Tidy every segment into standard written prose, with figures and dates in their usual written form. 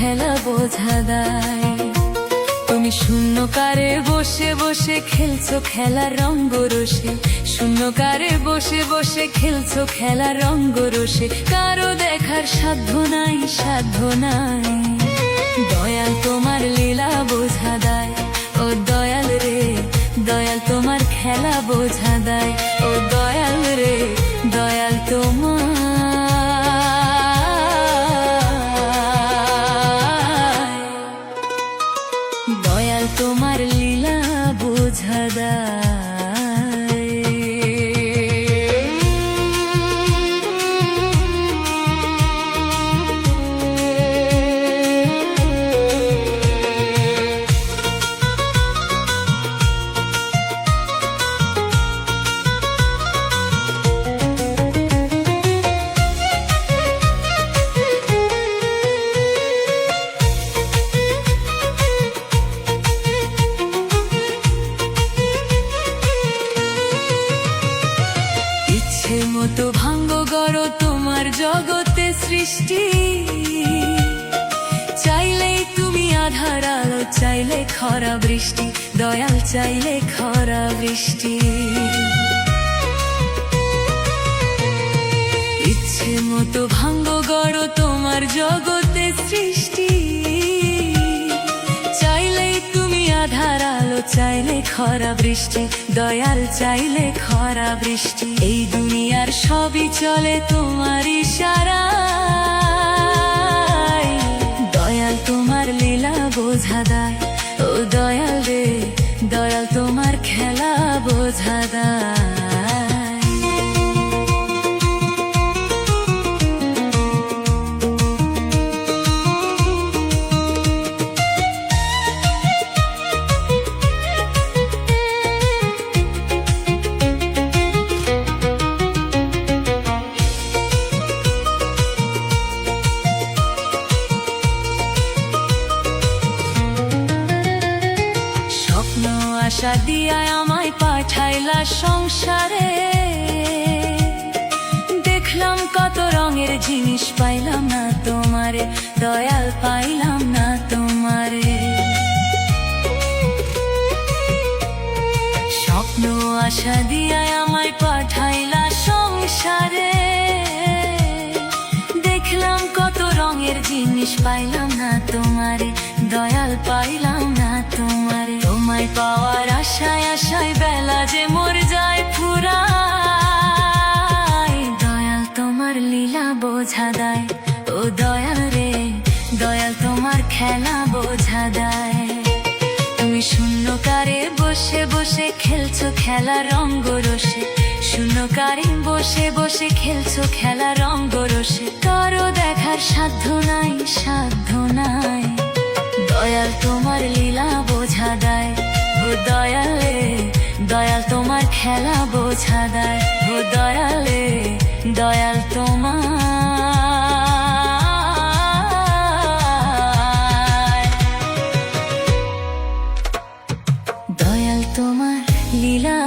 খেলা বোঝা দেয়। তুমি শূন্যকারে বসে বসে খেলছো খেলা রঙ্গরসে, শূন্যকারে বসে বসে খেলছো খেলা রঙ্গরসে। কারো দেখার সাধ্য নাই, সাধ্য নাই। দয়াল তোমার লীলা বোঝা দেয়, ও দয়াল রে দয়াল তোমার খেলা বোঝা দেয়। ও দয়াল রে দয়াল তোমার দয়াল তোমার লীলা বোঝা দেয়। মতো ভাঙ্গ গড় তোমার জগতে সৃষ্টি, চাইলেই তুমি আধার আলো, চাইলে খরা বৃষ্টি, দয়াল চাইলে খরা বৃষ্টি। ইচ্ছে মতো ভাঙ্গ গড় তোমার জগতে সৃষ্টি, চাইলেই তুমি আধার আলো, চাইলে খরা বৃষ্টি, দয়াল চাইলে খরা বৃষ্টি। এই দুনিয়ার সবই চলে তোমার ইশারায়, দয়াল তোমার লীলা বোঝা দেয়। ও দয়াল রে দয়াল তোমার খেলা বোঝা দেয়। আশা দিয়া আমায় পাঠাইলা সংসারে, দেখলাম কত রঙের জিনিস, পাইলাম না তোমারে দয়াল, পাইলাম না তোমারে। স্বপ্ন আশা দিয়া আমায় পাঠাইলা সংসারে, দেখলাম কত রঙের জিনিস, পাইলাম না তোমারে দয়াল, পাইলাম না তোমারে। তোমায় পাওয়ার আশায় আশায় বেলা যে মোর যায় ফুরায়, দয়াল তোমার লীলা বোঝা দেয়। ও দয়াল রে দয়াল তোমার খেলা বোঝা দেয়। তুমি শূন্যকারে বসে বসে খেলছো খেলা রঙ্গরসে, শূন্যকারে বসে বসে খেলছো খেলা রঙ্গরসে। কারো দেখার সাধ্য নাই, সাধ্য নাই। দয়াল তোমার লীলা বোঝা দেয়। ও দয়ালে দয়াল তোমার খেলা বোঝা দেয়। ও দয়ালে দয়াল তোমার দয়াল তোমার লীলা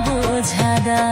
বোঝা দেয়।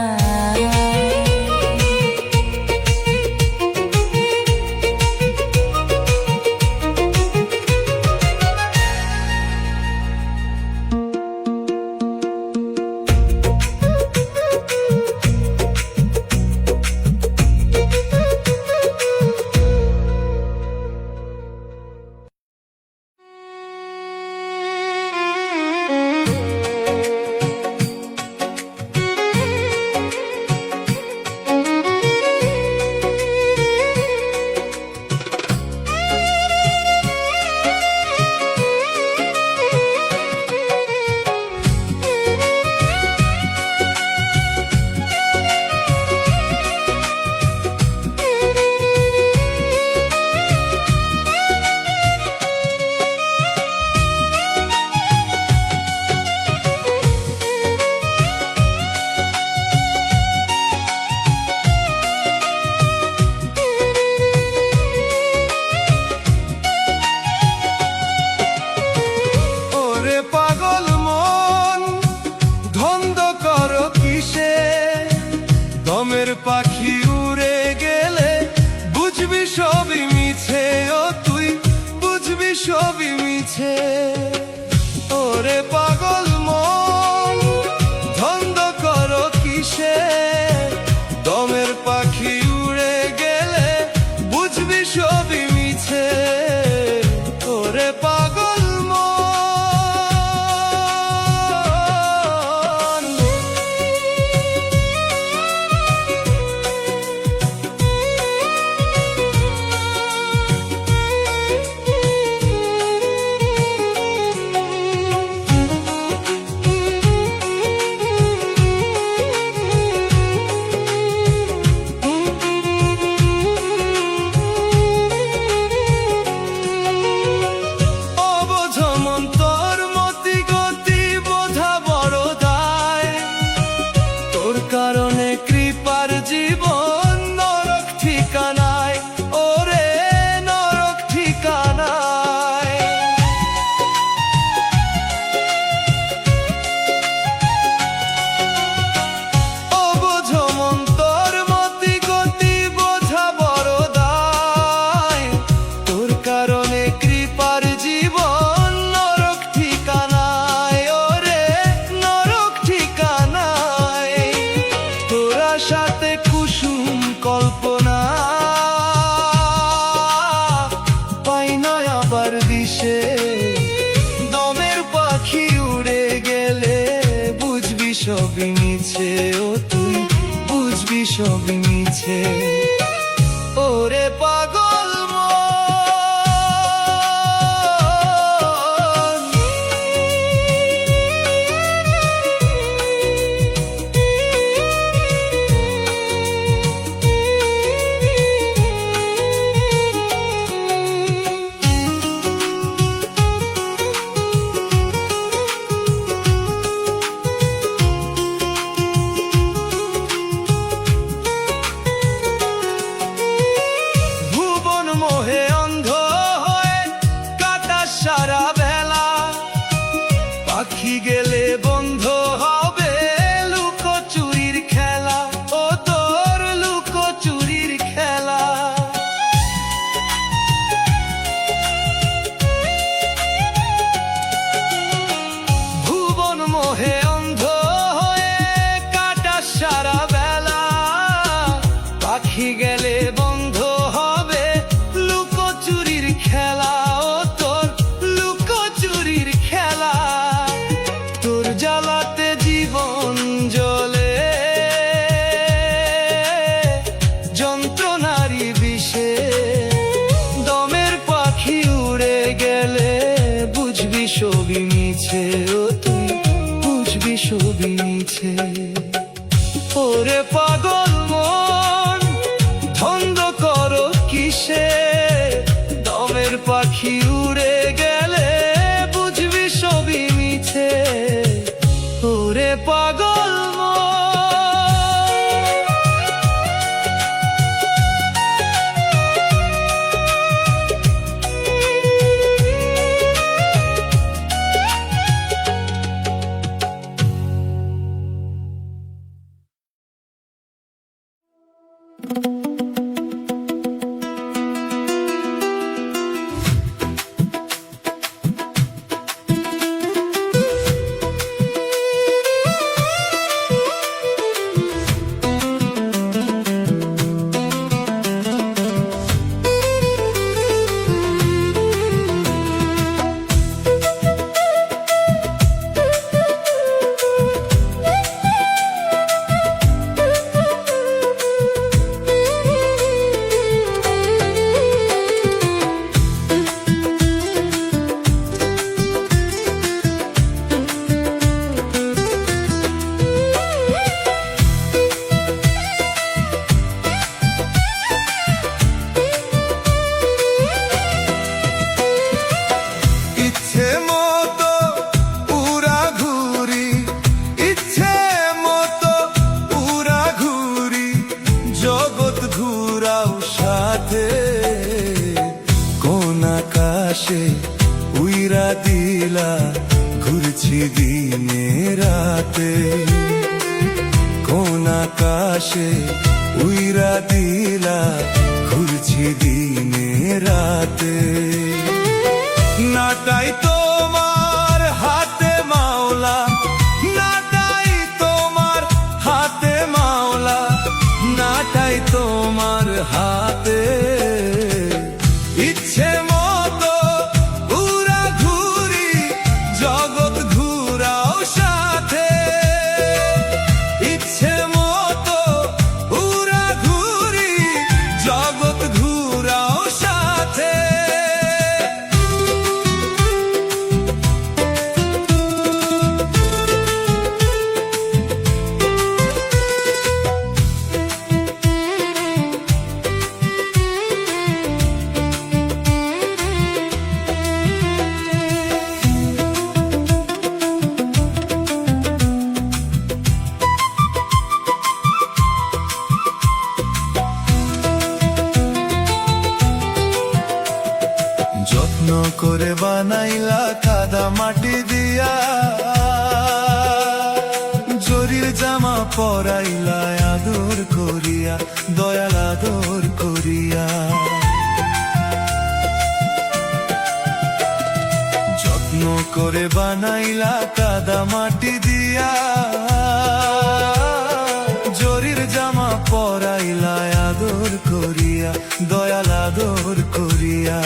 সবই মিছে, ও তুই বুঝবি সবই মিছে। ওরে পাগল মন, মোহে অন্ধ হয়ে কাটা সারা বেলা, পাখি গেলে বন্ধ হবে লুকোচুরির খেলা, ও তোর লুকোচুরির খেলা। ভুবন মোহে অন্ধ হয়ে কাটা সারা বেলা, পাখি গেলে বন্ধ হবে লুকোচুরির খেলা, ও তোর লুকোচুরির খেলা। তোর জ্বালাতে জীবন জ্বলে যন্ত্রণারই বিষে, দমের পাখি উড়ে গেলে বুঝবি সবই মিছে, ও তুই বুঝবি সবই মিছে। ওরে পাগল মন, ধন্দ করো কিসে, দমের পাখি উড়ে গেলে বুঝবি সবই মিছে। ওরে পাগল মন। উইরা দিলা ঘুরছি দিনে রাতে, কোন আকাশে উইরা দিলা ঘুরছি দিনে রাতে। নাটাই তোমার হাতে মাওলা, নাটাই তোমার হাতে মাওলা, নাটাই তোমার হাতে। ইচ্ছে মতো উড়া ঘুরি, জগৎ ঘুরাও সাথে। ইচ্ছে মতো উড়া ঘুরি, জগৎ ঘুরাও সাথে। যত্ন করে বানাইলা কাদা মাটি দিয়া, জরির জামা পরাইলা আদর করিয়া, দয়াল আদর করিয়া। যত্ন করে বানাইলা কাদা মাটি দিয়া, জরির জামা পরাইলা আদর করিয়া, দয়াল আদর করিয়া।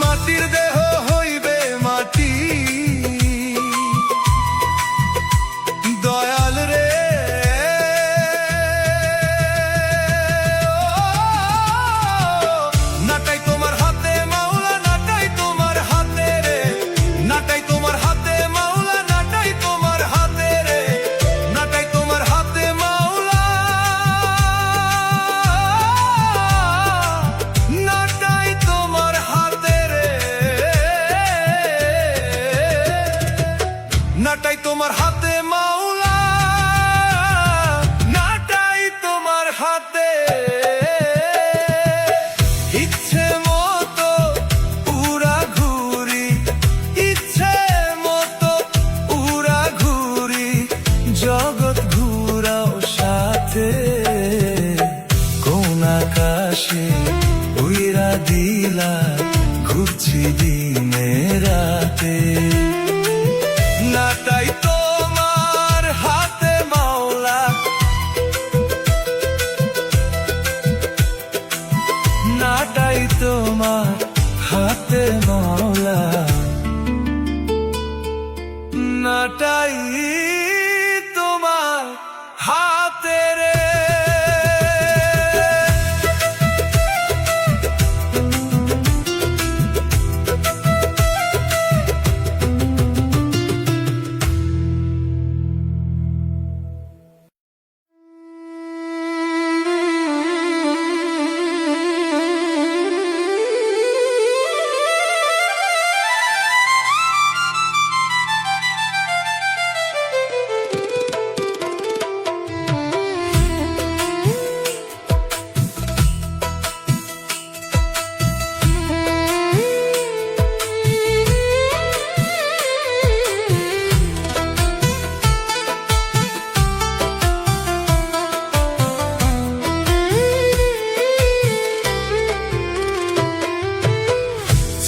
মাটির দেহ হইবে মাটি, দয়াল রে জগৎ ঘুরাও সাথে, কোন আকাশে উইরা দিলা ঘুরছি দিনে রাতে। নাটাই তোমার হাতে মাওলা, নাটাই তোমার হাতে মাওলা, নাটাই তোমার হাতে রে।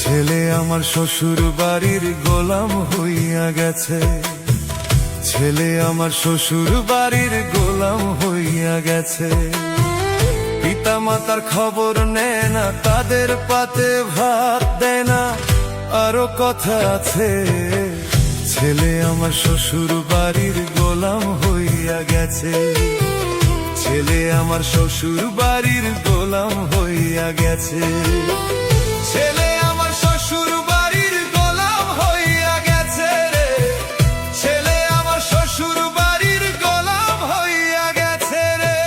ছেলে আমার শ্বশুর বাড়ির গোলাম হইয়া গেছে, ছেলে আমার শ্বশুর বাড়ির গোলাম হইয়া গেছে। পিতা মাতার খবর নেয় না, তাদের পাতে ভাত দেয় না, আরো কথা আছে। ছেলে আমার শ্বশুর বাড়ির গোলাম হইয়া গেছে, ছেলে আমার শ্বশুর বাড়ির গোলাম হইয়া গেছে। ছেলে আমার শ্বশুর বাড়ির গোলাম হইয়া গেছে রে, ছেলে আমার শ্বশুর বাড়ির গোলাম হইয়া গেছে রে।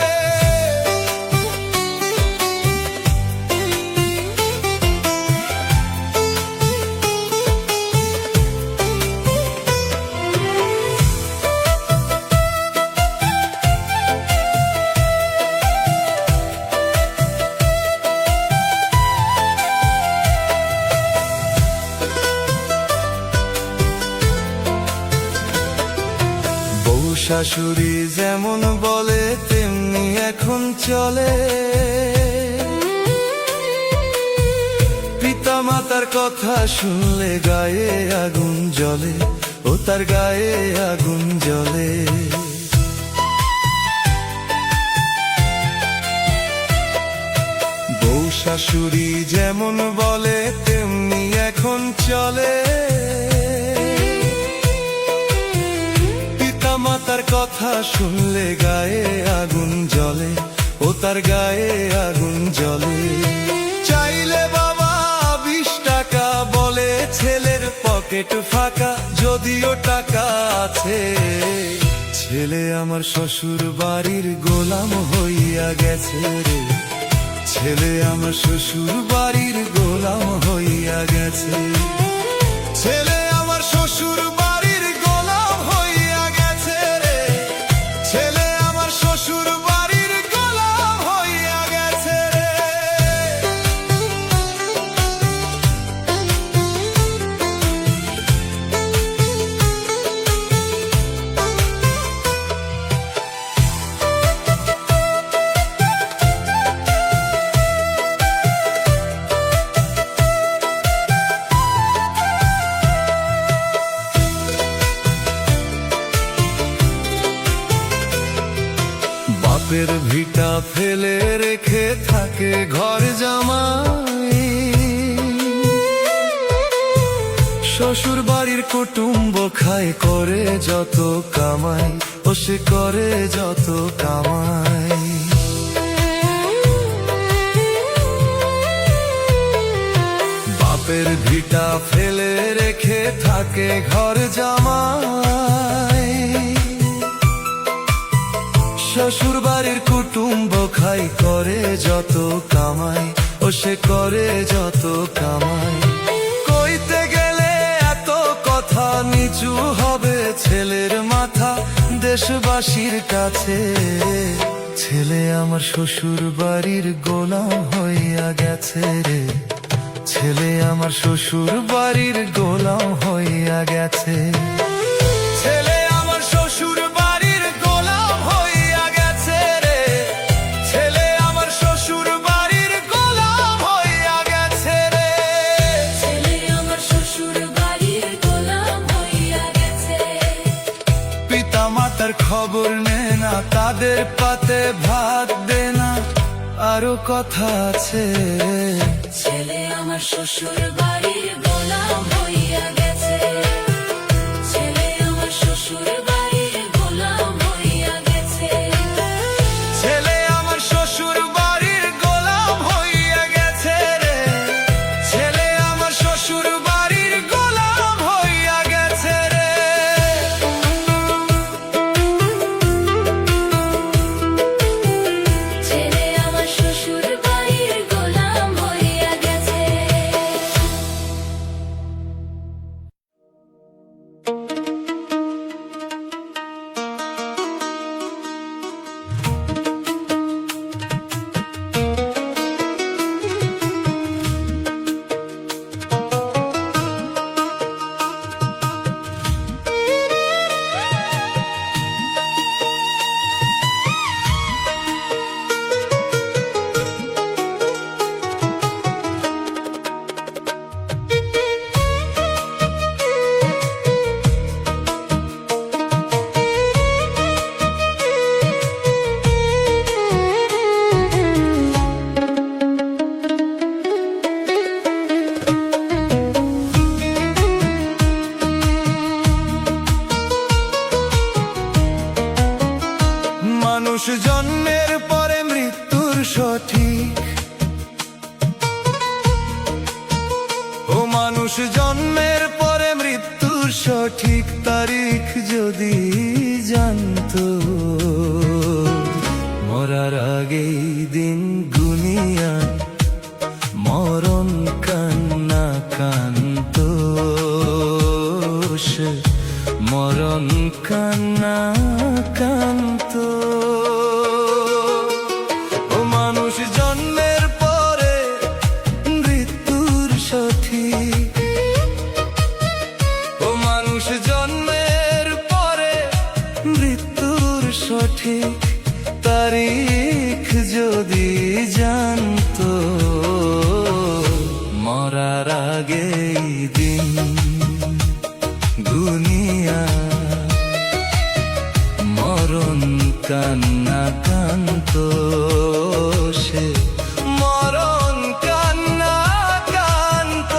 শাশুড়ি যেমন বলে তেমনি এখন চলে, পিতা মাতার কথা শুনলে গায়ে আগুন জ্বলে, ও তার গায়ে আগুন জ্বলে। বউ শাশুড়ি যেমন বলে তেমনি এখন চলে, মাতার কথা শুনলে গায়ে আগুন জ্বলে, ও তার গায়ে আগুন জ্বলে। চাইলে বাবা 20 টাকা, বলে ছেলের পকেট ফাঁকা, যদিও টাকা আছে। ছেলে আমার শ্বশুর বাড়ির গোলাম হইয়া গেছে রে, ছেলে আমার শ্বশুর বাড়ির গোলাম হইয়া গেছে। ছেলে আমার শ্বশুর বাড়ির গোলাম হইয়া গেছে রে, ছেলে আমার শ্বশুর বাড়ির গোলাম হইয়া গেছে রে। বাপের ভিটা ফেলে রেখে থাকে ঘর জামাই, শ্বশুর বাড়ির কুটুম্ব খায় করে যত কামাই, ও সে করে যত কামাই। বাপের ভিটা ফেলে রেখে থাকে ঘর জামাই, শ্বশুর বাড়ির কুটুম্ব খাই করে যত কামাই, ও সে করে যত কামাই। কইতে গেলে এত কথা নিচু হবে ছেলের মাথা দেশবাসীর কাছে। ছেলে আমার শ্বশুর বাড়ির গোলাম হইয়া গেছে রে, ছেলে আমার শ্বশুর বাড়ির গোলাম হইয়া গেছে। ছেলে আমার শ্বশুর বাড়ির খবর নে না, তাদের পাতে ভাত দে না, আরো কথা আছে। ছেলে আমার শ্বশুর বাড়ির গোলাম হইয়া গেছে, ছেলে আমার শ্বশুর বাড়ির গোলাম হইয়া গেছে। ছেলে আমার শ্বশুর বাড়ির গোলাম হইয়া গেছে রে, ছেলে আমার শ্বশুর বাড়ির গোলাম হইয়া গেছে রে। ছেলে আমার শ্বশুর বাড়ির গোলাম হইয়া গেছে। মানুষ জন্মের পরে মৃত্যুর সঠিক, ও মানুষ জন্মের পরে মৃত্যুর সঠিক তারিখ যদি জানতো, মরার আগেই দিন গুনিয়া মরণ কান্না কান্ত, সে মরণ কান্না কান্ত। ও মানুষ জন্মের পরে মৃত্যুর সঠিক, ও মানুষ জন্মের পরে মৃত্যুর সঠিক তারিখ যদি জানতো, মরার আগেই দিন গুনিয়া মরণ কান্না কান্ত, সে মরণ কান্না কান্ত।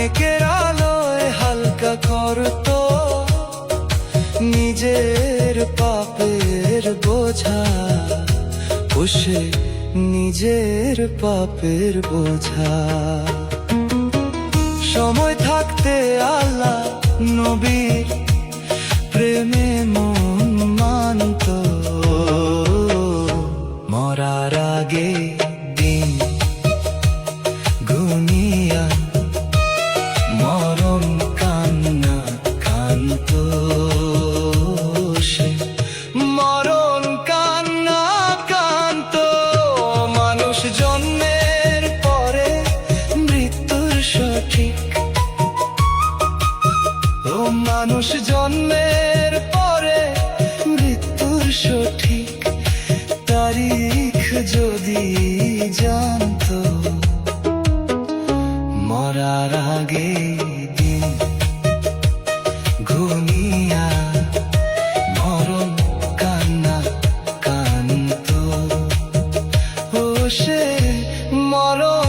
অনেকের আলোয় হালকা করতো নিজের পাপের বোঝা, বসে নিজের পাপের বোঝা। সময় থাকতে আল্লাহ নবীর প্রেমে মন মানত, মরার আগে দিন গুনিয়া মরণ কান্না কান্ত, সে মরণ কান্না কান্ত। মানুষ জন্মের পরে মৃত্যুর সঠিক, ও মানুষ জন্মের পরে মৃত্যুর সঠিক তারিখ যদি জানতো, মরার আগে দিন ঘুমিয়া মরণ কান্না কান্ত, ও সে মরণ